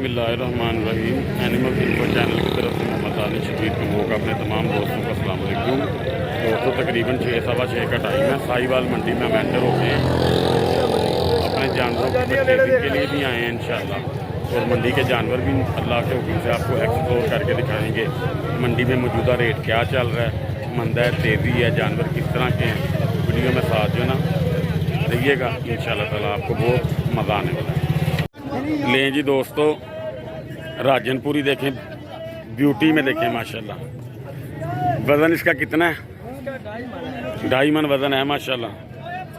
बिस्मिल्लाहिर्रहमानिर्रहीम। Animal info channel की तरफ से मोहम्मद दानिश शबीर कमो का अपने तमाम दोस्तों को अस्सलाम वालेकुम। दोस्तों तकरीबन 6:15 का टाइम है। साहिवाल मंडी में हम एंटर होते हैं। अपने जानवरों की परचेजिंग के लिए भी आए हैं इंशाअल्लाह, और मंडी के जानवर भी अल्लाह के हुक्म से आपको एक्सप्लोर करके दिखाएंगे। मंडी में मौजूदा रेट क्या चल रहा है, मंदा है, तेज़ी है, जानवर किस तरह के हैं। वीडियो में साथ जो है ना रहिएगा, इंशाअल्लाह ताला आपको बहुत मज़ा आने वाला है। लें जी दोस्तों, राजनपुरी देखें, ब्यूटी में देखें माशाल्लाह। वज़न इसका कितना है? 2.5 मन वज़न है माशाल्लाह।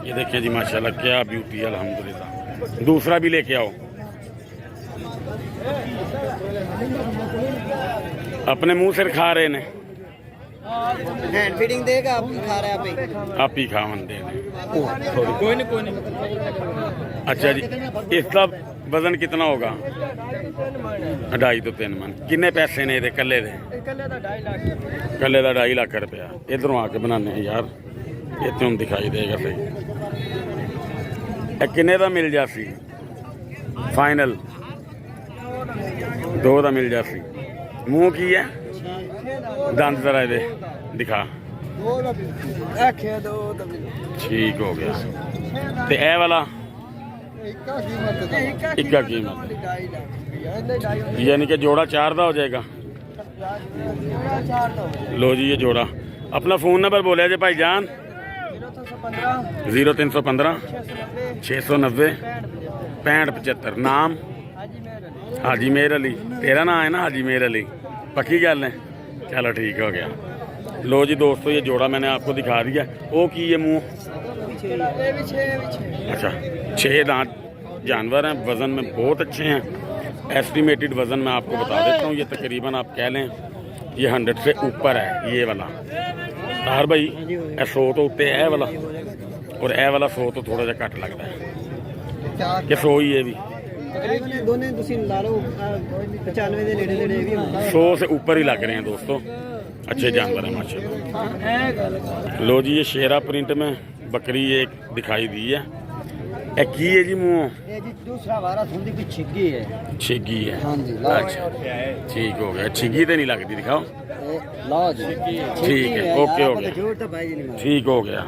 ये देखें जी माशाल्लाह, क्या ब्यूटी है अल्हम्दुलिल्लाह। दूसरा भी लेके आओ। अपने मुंह से खा रहे ने, हैंड फीडिंग देगा, आप खा रहे हैं आप ही खावन दे। कोई नहीं। अच्छा जी, इसका वजन कितना होगा? 2.5 तो 3 मन। किन्ने पैसे ने ये कल्ले दे? कल्ले का 2.5 लाख रुपया। इधरों आके बनाने यार, इतने हम दिखाई देगा सही। किन्ने का मिल जासी फाइनल? 2 का मिल जासी। मुंह की है, दंद जरा दे दिखा। ठीक हो गया। ते ए वाला इक्का कीमत, यानी कि जोड़ा 4 का हो जाएगा। लो जी ये जोड़ा। अपना फ़ोन नंबर बोलिया जे भाई जान। 0315 690 6575। नाम हाजी मेर अली। तेरा नाम है ना हाजी मेर अली? पक्की गल है, चलो ठीक हो गया। लो जी दोस्तों, ये जोड़ा मैंने आपको दिखा दिया। वो की है मुँह? अच्छा, 6 दांत जानवर हैं, वज़न में बहुत अच्छे हैं। एस्टिमेटेड वज़न मैं आपको बता देता हूँ, ये तकरीबन आप कह लें ये 100 से ऊपर है। ये वाला तार भाई 100 तो उत्ते है वाला, और ए वाला 100 तो थोड़ा सा घट लगता है कि 100 ही है भी। 100 से ऊपर ही लग रहे हैं दोस्तों, अच्छे जानवर हैं माशाल्लाह। लो जी ये शेरा प्रिंट में बकरी एक दिखाई दी है। की है जी मुँह? दूसरा वारा की छिग्गी है। छिग्गी है, हाँ जी। अच्छा ठीक हो गया। छिग्गी तो नहीं लगती, दिखाओ। ठीक है, ओके हो गया, ठीक हो गया।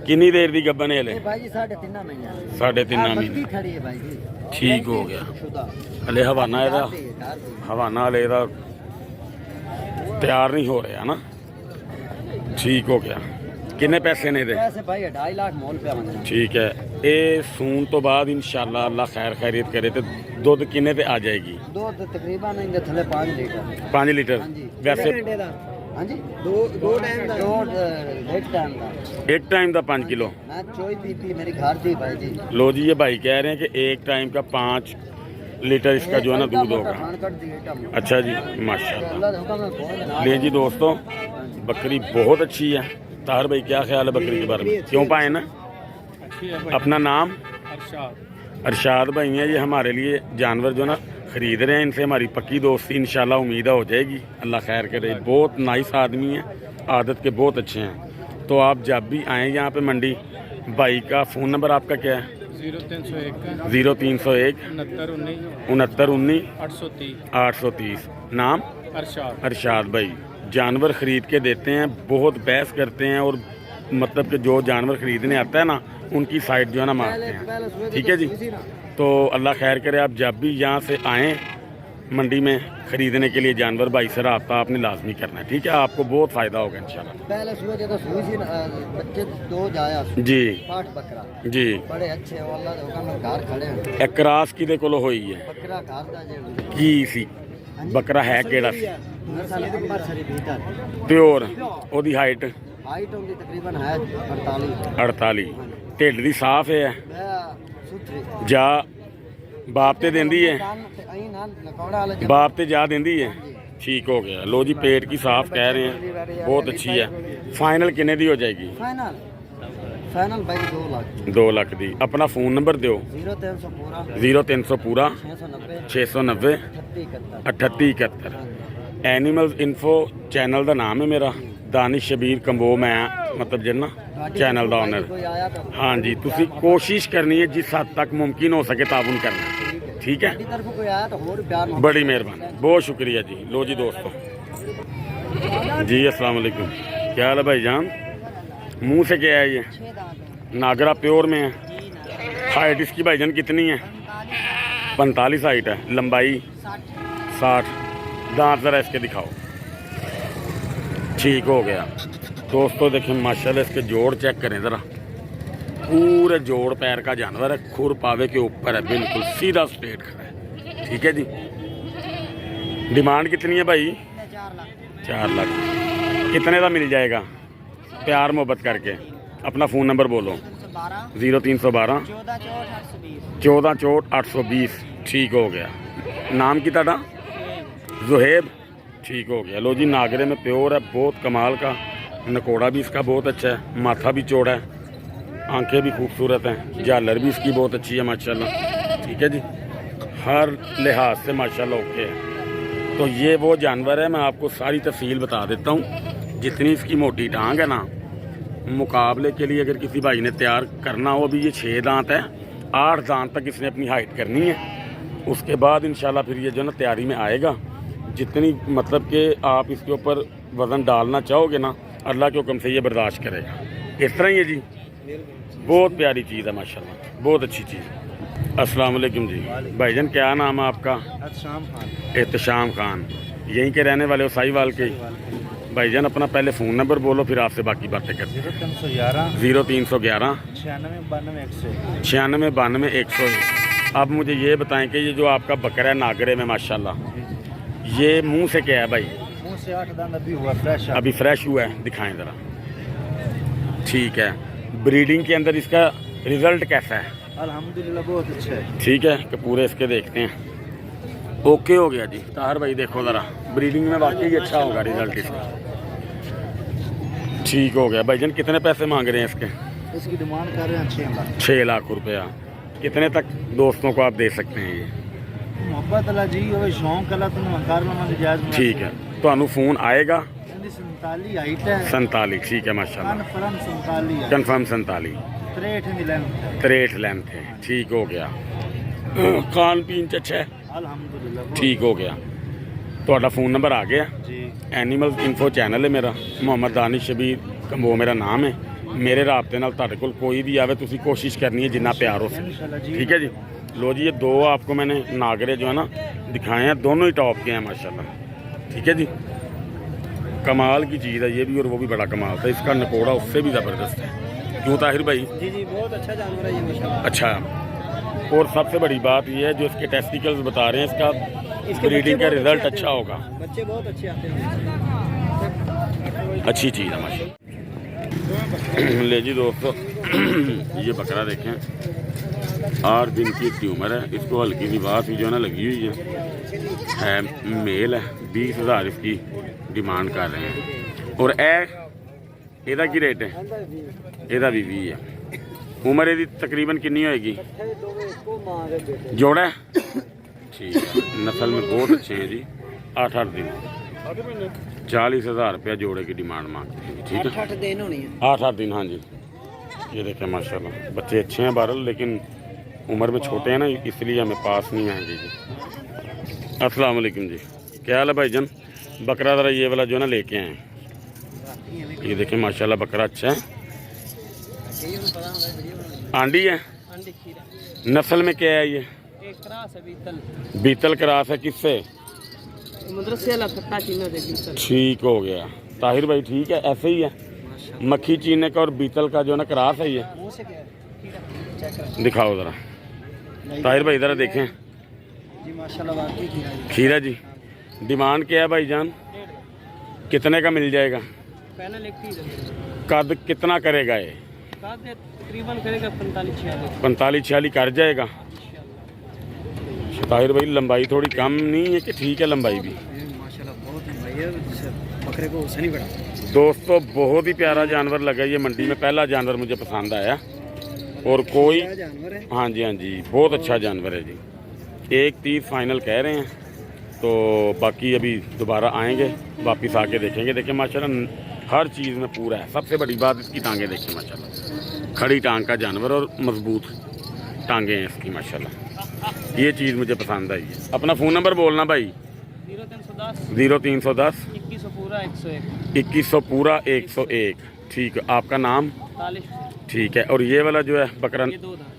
कितनी देर की गब्बन है? 3.5 महीने। 3.5 महीने खड़ी है भाई जी। ठीक हो गया। हले हवाना ਇਹਦਾ हवाना हले ਇਹਦਾ ਤਿਆਰ नहीं हो रहा ना। ठीक हो गया। किन्ने पैसे ने? पैसे भाई 2.5 लाख मोल पे आने। ठीक है। ये सून तो बाद इंशाल्लाह अल्लाह खैर खैरियत करे तो दूध किन्ने पे आ जाएगी? दूध तकरीबन इनके थले 5 लीटर। 5 लीटर वैसे? हाँ जी, दो टाइम का। एक टाइम का 5 किलो। मैं चोई पीती मेरी घर थी भाई जी। लो जी ये भाई कह रहे हैं कि एक टाइम का 5 लीटर इसका जो है ना दूध होगा। अच्छा जी माशाल्लाह। ले जी दोस्तों, बकरी बहुत अच्छी है। तार भाई क्या ख्याल है बकरी के बारे में? क्यों पाए ना? अपना नाम? अरशाद भाई है। ये हमारे लिए जानवर जो ना ख़रीद रहे हैं, इनसे हमारी पक्की दोस्ती इंशाल्लाह उम्मीद हो जाएगी। अल्लाह खैर करे। बहुत नाइस आदमी हैं, आदत के बहुत अच्छे हैं। तो आप जब भी आएँ यहाँ पे मंडी, भाई का फ़ोन नंबर आपका क्या है? 0301 69 830। नाम? अरशाद भाई। जानवर ख़रीद के देते हैं, बहुत बहस करते हैं, और मतलब कि जो जानवर ख़रीदने आता है ना उनकी साइड जो है ना मारते हैं। ठीक है जी। तो अल्लाह खैर करे, आप जब भी यहाँ से आएँ मंडी में ख़रीदने के लिए जानवर, भाई से रब्ता आपने लाजमी करना है। ठीक है, आपको बहुत फ़ायदा होगा इंशाल्लाह। जी जी, बड़े अच्छे घर खड़े हैं। एक क्रास किदे कोलो होई है? की सी बकरा है केड़ा सी? प्योर। ओदी हाइट तकरीबन है 48। ढिड दी साफ है जा? बाप ते देंदी है? बाप ते जा देंदी है। ठीक हो गया। लो जी पेट की साफ कह रहे हैं, बहुत अच्छी है। फाइनल किन्ने दी हो जाएगी? फाइनल भाई 2 लाख दी। अपना फ़ोन नंबर दो। 0300 पूरा 690 3871। एनिमल्स इन्फो चैनल का नाम है मेरा, दानिश शबीर कंबो। मैं मतलब जिन्ना चैनल का ओनर। हाँ जी, तुसी कोशिश करनी है जिस हद तक मुमकिन हो सके ताबुन करना। ठीक है, मेरी तरफ कोई आया तो और प्यार मोहब्बत बड़ी मेहरबानी, बहुत शुक्रिया जी। लो जी दोस्तों जी, अस्सलाम वालेकुम, क्या हाल है भाईजान? मुंह से क्या है ये? 6 दांत है नागरा प्योर में है। जी ना। हाइट इसकी भाईजान कितनी है? 45 हाइट है। लंबाई 60। दांत ज़रा इसके दिखाओ। ठीक हो गया दोस्तों, देखें माशाल्लाह इसके जोड़ चेक करें ज़रा, पूरे जोड़ पैर का जानवर है, खुर पावे के ऊपर है, बिल्कुल सीधा स्ट्रेट खड़ा है। ठीक है जी। डिमांड कितनी है भाई? 4 लाख 4 लाख। कितने का मिल जाएगा प्यार मोहब्बत करके? अपना फ़ोन नंबर बोलो। 0312 14 64 820। ठीक हो गया। नाम की ताड़ा? जुहेब। ठीक हो गया। लो जी, नागरे में प्योर है, बहुत कमाल का। नकोड़ा भी इसका बहुत अच्छा है, माथा भी चौड़ा है, आंखें भी खूबसूरत हैं, झालर भी इसकी बहुत अच्छी है माशाल्लाह। ठीक है जी, हर लिहाज से माशाल्लाह ओके है। तो ये वो जानवर है, मैं आपको सारी तफसील बता देता हूँ। जितनी इसकी मोटी टांग है ना, मुकाबले के लिए अगर किसी भाई ने तैयार करना हो, अभी ये 6 दांत है, 8 दांत तक इसने अपनी हाइट करनी है। उसके बाद इंशाल्लाह फिर ये जो ना तैयारी में आएगा। जितनी मतलब कि आप इसके ऊपर वज़न डालना चाहोगे ना, अल्लाह के हुक्म से ये बर्दाश्त करेगा। इस तरह ही है जी, बहुत प्यारी चीज़ है माशाल्लाह, बहुत अच्छी चीज़। अस्सलाम वालेकुम जी। भाईजान क्या नाम है आपका? एहतशाम खान। यहीं के रहने वाले हो, साहिवाल के? भाईजान अपना पहले फ़ोन नंबर बोलो, फिर आपसे बाकी बातें करते हैं। 0311 96 92 101। अब मुझे ये बताएं कि ये जो आपका बकरा है नागरे में माशाल्लाह, ये मुंह से क्या है भाई? मुंह से 8 दांत अभी हुआ, फ्रेश है। अभी फ्रेश हुआ है, दिखाएं ज़रा। ठीक है। ब्रीडिंग के अंदर इसका रिज़ल्ट कैसा है? अल्हम्दुलिल्लाह बहुत अच्छा है। ठीक है कि पूरे इसके देखते हैं। ओके हो गया जी। ताहर भाई देखो ज़रा, ब्रीडिंग में वाकई अच्छा होगा रिज़ल्ट इसका। ठीक हो गया। भाईजान कितने पैसे मांग रहे हैं इसके? इसकी डिमांड कर रहे हैं 6 लाख। 6 लाख रुपया। कितने तक दोस्तों को आप दे सकते हैं ये? मोहब्बत अल्लाह जी और शौक अल्लाह तुम मकार में मन जायज में। ठीक है, तो अनु फ़ोन आएगा। 47 हाइट है, 47। ठीक है माशाल्लाह, कन्फर्म 47 है, कन्फर्म 47। 63 लेंथ है। ठीक हो गया। खान पीन च अच्छा है, अल्हम्दुलिल्लाह ठीक हो गया। ਤੁਹਾਡਾ फ़ोन नंबर आ गया जी। एनिमल इन्फो चैनल है मेरा, मोहम्मद दानिश शबीर वो मेरा नाम है। मेरे राबते नाल ਤੁਹਾਡੇ ਕੋਲ कोई भी आवे, तुसी कोशिश करनी है जिन्ना प्यार हो सके। ठीक है जी। लो जी, ये 2 आपको मैंने नागरे जो है ना दिखाए हैं, दोनों ही टॉप के हैं माशाल्लाह। ठीक है जी, कमाल की चीज़ है ये भी, और वो भी बड़ा कमाल था। इसका नकोड़ा उससे भी ज़बरदस्त है, क्यों ताहिर भाई? जी जी, बहुत अच्छा जानवर है ये माशाल्लाह। अच्छा, और सबसे बड़ी बात ये है जो इसके टेस्टिकल्स बता रहे हैं, इसका ब्रीडिंग का रिजल्ट अच्छा होगा। बच्चे बहुत अच्छे आते हैं। अच्छी चीज़ है माशाल्लाह। ले जी दोस्तों, ये बकरा देखें, 8 दिन की इसकी उम्र है। इसको हल्की सी बात जो है ना लगी हुई है, मेल है। 20,000 इसकी डिमांड कर रहे हैं। और एदा की रेट है? एदा भी 20 है। उम्र एदी तकरीबन कितनी होएगी? जोड़ा है? ठीक है, नस्ल में बहुत अच्छे हैं जी। 8 दिन, 40,000 रुपया जोड़े की डिमांड मांगते हैं। ठीक है, 8 दिन होनी है। 8 दिन, हाँ जी। ये देखें माशाल्लाह, बच्चे अच्छे हैं बहरहाल, लेकिन उम्र में छोटे हैं ना, इसलिए हमें पास नहीं आएंगे जी। अस्सलाम वालेकुम जी, क्या हाल है भाईजान? बकरा ज़रा ये वाला जो है ना लेके आए हैं। ये देखें माशाल्लाह बकरा अच्छा है, आंडी है। नस्ल में क्या है ये? बीतल क्रास है। किससे? ठीक हो गया ताहिर भाई, ठीक है, ऐसे ही है। मक्खी चीने का और बीतल का जो है ना क्रास है ये। दिखाओ ज़रा ताहिर भाई, ज़रा देखें जी माशाल्लाह वाकई खीरा जी। डिमांड क्या है भाईजान? कितने का मिल जाएगा? कद कितना करेगा ये? तकरीबन करेगा 45-46 कर जाएगा। ताहिर भाई लंबाई थोड़ी कम नहीं है कि ठीक है लंबाई भी? माशाल्लाह बहुत लंबाई है, बकरे को उससे नहीं बढ़ा। दोस्तों बहुत ही प्यारा जानवर लगा, ये मंडी में पहला जानवर मुझे पसंद आया। और कोई जानवर है। हाँ जी, हाँ जी, बहुत अच्छा जानवर है जी। 1:30 फाइनल कह रहे हैं, तो बाकी अभी दोबारा आएंगे, वापस आके देखेंगे। देखें माशाल्लाह हर चीज़ में पूरा है। सबसे बड़ी बात इसकी टांगें देखें माशाल्लाह, खड़ी टांग का जानवर और मजबूत टांगें हैं इसकी माशाल्लाह। ये चीज़ मुझे पसंद आई है। अपना फ़ोन नंबर बोलना भाई। 0310 2100 पूरा 101। ठीक है, आपका नाम? ठीक है। और ये वाला जो है बकरा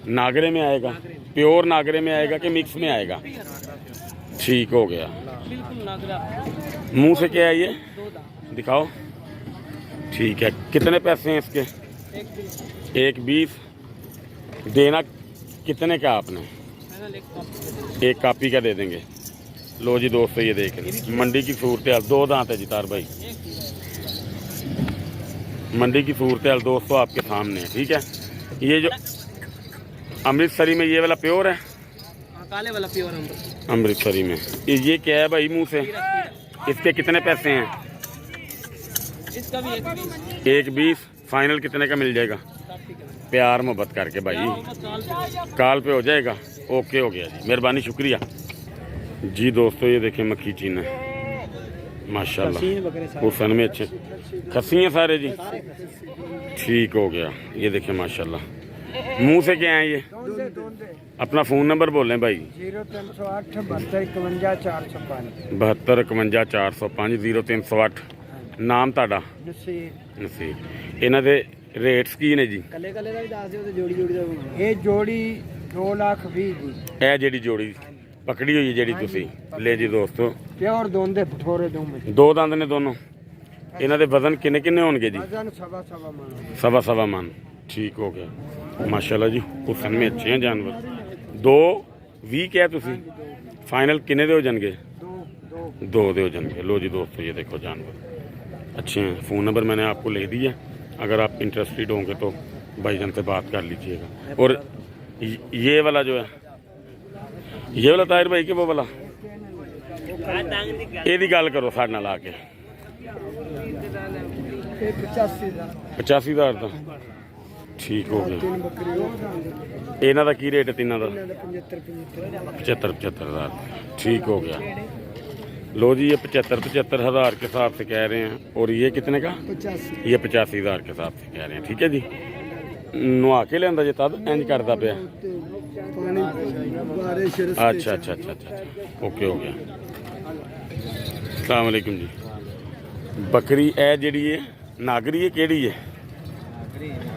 नागरे में आएगा, प्योर नागरे में आएगा कि मिक्स में आएगा? ठीक हो गया। मुंह से क्या है ये, दिखाओ। ठीक है, कितने पैसे हैं इसके? 120। देना कितने का आपने? एक कापी का दे देंगे। लो जी दोस्तों, ये देख रहे मंडी की सूरत हाल। 2 दांत है जी तार भाई, मंडी की सूरत हाल दोस्तों आपके सामने है। ठीक है, ये जो अमृतसरी में ये वाला प्योर है, काले वाला प्योर अमृतसरी में। ये क्या है भाई मुंह से? इसके कितने पैसे हैं? इसका भी 120। फाइनल कितने का मिल जाएगा? प्यार मोहब्बत करके भाई, कॉल पे हो जाएगा। ओके हो गया जी, मेहरबानी, शुक्रिया जी। दोस्तों ये देखें मक्खी चीना माशाल्लाह, हुसन में अच्छे खस्सी हैं सारे जी। ठीक हो गया, ये देखें माशाल्लाह। मुंह से क्या है ये? अपना फ़ोन नंबर बोलें भाई। 0308 72 51 405 72 51 405 0308। ਨਾਮ ਤੁਹਾਡਾ? ਨਸੀਬ। ਇਹਨਾਂ ਦੇ ਰੇਟਸ ਕੀ ਨੇ ਜੀ? ਕੱਲੇ ਕੱਲੇ ਦਾ ਵੀ ਦੱਸ ਦਿਓ ਤੇ ਜੋੜੀ ਜੋੜੀ ਦਾ। ਇਹ ਜੋੜੀ 2,20,000 ਜੀ। ਇਹ ਜਿਹੜੀ ਜੋੜੀ ਪਕੜੀ ਹੋਈ ਜਿਹੜੀ ਤੁਸੀਂ ਲੈ ਜੀ ਦੋਸਤੋ, ਪਿਓਰ ਦੋਨ ਦੇ ਥੋੜੇ ਦੋਵੇਂ 2 ਦੰਦ ਨੇ ਦੋਨੋਂ। ਇਹਨਾਂ ਦੇ ਵਜ਼ਨ ਕਿੰਨੇ ਕਿੰਨੇ ਹੋਣਗੇ ਜੀ? ਵਜ਼ਨ ਸਵਾ ਮਣ। सवा मन। ठीक हो गया माशाल्लाह जी, हुसन में अच्छे हैं जानवर। 2:20 क्या तुसी फाइनल किन्ने दे हो जाएंगे? 2 दे हो जाएंगे। लो जी दोस्तों, ये देखो जानवर अच्छे हैं। फ़ोन नंबर मैंने आपको ले दिया, अगर आप इंटरेस्टेड होंगे तो भाईजान से बात कर लीजिएगा। और ये वाला जो है, ये वाला ताहिर भाई के वो वाला, ये गल करो साढ़े नाल आके। 85,000 का। ठीक हो गया। इन्हों का की रेट है तीनों का? 75,000। ठीक हो गया। लो जी, ये 75,000 के हिसाब से कह रहे हैं। और ये कितने का? 85। ये 85,000 के हिसाब से कह रहे हैं। ठीक है जी। नुहा के लिया जी तब इंज करता पे? अच्छा अच्छा अच्छा अच्छा, ओके हो गया। अस्सलाम वालेकुम जी। बकरी है जी है नागरी है, केड़ी है?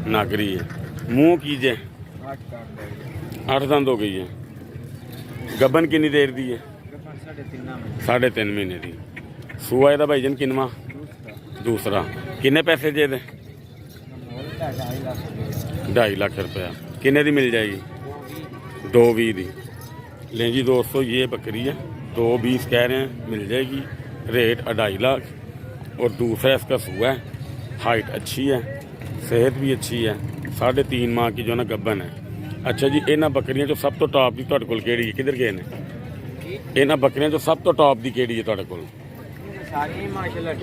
नागरी है। मुँह कीजे 8 दंद हो गई है। गबन कितनी देर दी है? 3.5 महीने की। सूआ ਇਹਦਾ भाईजन किनवा? दूसरा। किन्ने पैसे दे दे? 2.5 लाख रुपया। किन्ने दी मिल जाएगी? 2:20 दी। लें जी दोस्तों, ये बकरी है 2:20 कह रहे हैं, मिल जाएगी। रेट 2.5 लाख। और दूसरा इसका सूआ है, हाइट अच्छी है, सेहत भी अच्छी है। 3.5 माह की जो ना गब्बन है। अच्छा जी, इन्होंने बकरियां जो सब तो टॉप की तुहाडे कोल केड़ी है? किधर गए ने इन्होंने बकरियां जो सब तो टॉप की केड़ी है तुहाडे कोल?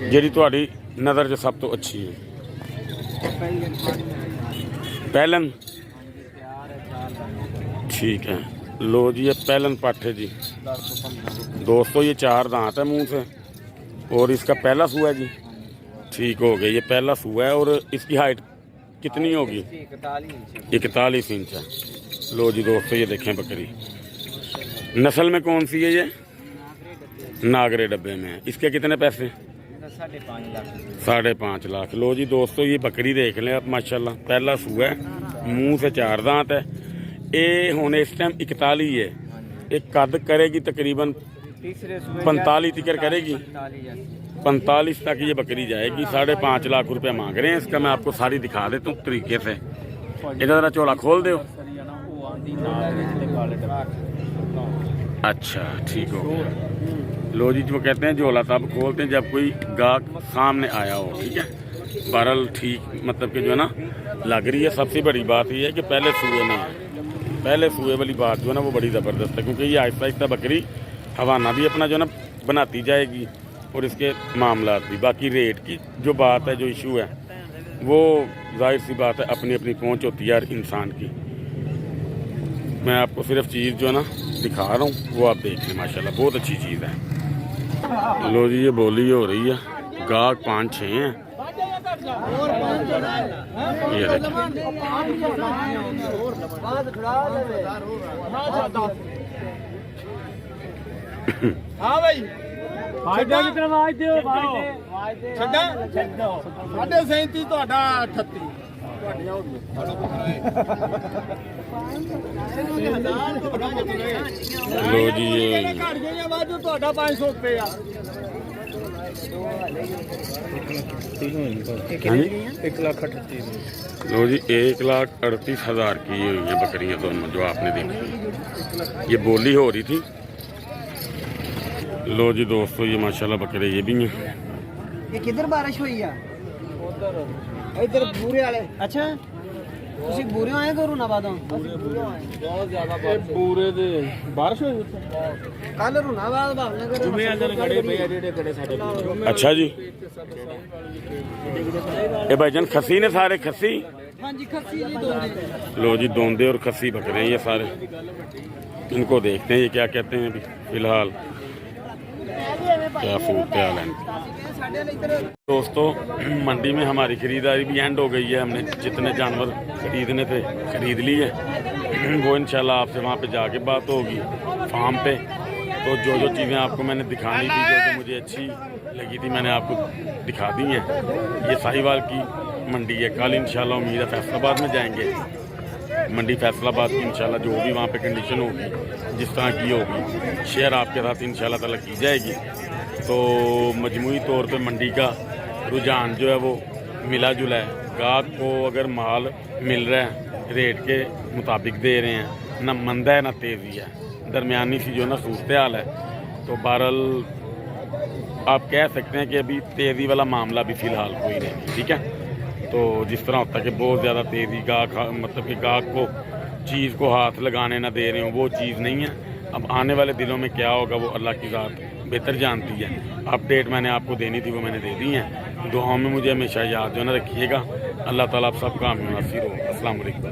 जिहड़ी तुहाडी नज़र च सब तो अच्छी है? पहलन। ठीक है। लो जी, ये पहलन पट है जी दोस्तों। ये 4 दांत है मुंह से। और इसका पहला सूआ है जी। ठीक हो गया, ये पहला सूआ है। और इसकी हाइट कितनी होगी? 41 इंच है। लो जी दोस्तों, ये देखें बकरी। नस्ल में कौन सी है ये? नागरे डब्बे में है। इसके कितने पैसे? 5.5 लाख। लो जी दोस्तों, ये बकरी देख लें आप माशाल्लाह। पहला सूआ है, मुंह से 4 दांत है। ये होने इस टाइम 41 है। एक कद करेगी तकरीबन 45 तिकर करेगी। 45 तक ये बकरी जाएगी। 5.5 लाख रुपया मांग रहे हैं इसका। मैं आपको सारी दिखा देता हूँ तरीके से। इधर जरा चोला खोल दो। अच्छा, ठीक हो गया। लो जी, वो कहते हैं झोला तब खोलते हैं जब कोई गाहक सामने आया हो। ठीक है, बहरहाल ठीक मतलब कि जो है ना लग रही है। सबसे बड़ी बात ये है कि पहले सूए में है। पहले सूए वाली बात जो है ना वो बड़ी ज़बरदस्त है, क्योंकि ये आहिस्ता आहिस्ता बकरी हवाना भी अपना जो है ना बनाती जाएगी। और इसके मामला भी। बाकी रेट की जो बात है, जो इशू है, वो जाहिर सी बात है अपनी अपनी पहुंच होती है हर इंसान की। मैं आपको सिर्फ चीज़ जो है ना दिखा रहा हूँ, वो आप देख लें। माशाल्लाह बहुत अच्छी चीज़ है। लो जी, ये बोली हो रही है। गाहक 5-6 हैं। ये देखिए हाँ भाई वाजदे कितने वाजदे हो वाजदे छड्डा छड्डो 37 ਤੁਹਾਡਾ 38 ਤੁਹਾਡੀਆਂ ਹੋ ਗਈਆਂ लो जी ये ਘੜ ਗਈਆਂ ਬਾਜੂ ਤੁਹਾਡਾ 500 ਰੁਪਇਆ हाँ जी? 1,38,000 लो जी 1,38,000 की हुई हैं बकरियां दोनों जो आपने देखी। ये बोली हो रही थी। लो जी दोस्तों ये माशाल्लाह बकरे ये भी हैं। ये किधर बारिश हुई है इधर बूरे वाले अच्छा ਤੁਸੀਂ ਬੂਰੇ ਆਏ ਕਰੋ ਨਾ ਬਾਦੋਂ ਬਹੁਤ ਜ਼ਿਆਦਾ ਪੂਰੇ ਦੇ ਬਾਰਿਸ਼ ਹੋਈ ਉੱਥੇ ਕੱਲ ਰੁਨਾਬਾਦ ਭਾਵਨਗਰ ਜੁਮੇ ਅੰਦਰ ਖੜੇ ਪਏ ਆ ਜਿਹੜੇ ਖੜੇ ਸਾਡੇ अच्छा जी ये भाईजान खसी ने सारे खसी। ਹਾਂਜੀ ਖੱਸੀ ਜੀ ਦੋਨੇ लो जी दोंदे और खसी बकरे हैं ये सारे। इनको देखते हैं ये क्या कहते हैं अभी फिलहाल क्या सूरत हाल है। ਸਾਡੇ ਲਈ ਇੱਧਰ दोस्तों मंडी में हमारी खरीदारी भी एंड हो गई है। हमने जितने जानवर खरीदने थे खरीद लिए। वो इंशाल्लाह आपसे वहाँ पे जाके बात होगी फार्म पे। तो जो जो चीज़ें आपको मैंने दिखानी थी जो जो मुझे अच्छी लगी थी मैंने आपको दिखा दी हैं। ये साहिवाल की मंडी है। कल इंशाल्लाह उम्मीद है फैसलाबाद में जाएंगे। मंडी फैसलाबाद की इंशाल्लाह जो भी वहाँ पे कंडीशन होगी जिस तरह की होगी शेयर आपके साथ इंशाल्लाह ताला की जाएगी। तो मजमूई तौर पे मंडी का रुझान जो है वो मिला जुला है। गाहक को अगर माल मिल रहा है रेट के मुताबिक दे रहे हैं, ना मंदा है ना तेज़ी है, दरमियानी सी जो है ना सूरत हाल है। तो बहरहाल आप कह सकते हैं कि अभी तेज़ी वाला मामला भी फ़िलहाल कोई नहीं, ठीक है। तो जिस तरह होता है कि बहुत ज़्यादा तेज़ी गाहक मतलब कि गाहक को चीज़ को हाथ लगाने ना दे रहे हो वो चीज़ नहीं है। अब आने वाले दिनों में क्या होगा वो अल्लाह की ज़ात बेहतर जानती है। अपडेट मैंने आपको देनी थी वो मैंने दे दी है। दुआओं में मुझे हमेशा याद जो है ना रखिएगा। अल्लाह ताला आप सबका आमीन नासिर हो। अस्सलाम वालेकुम।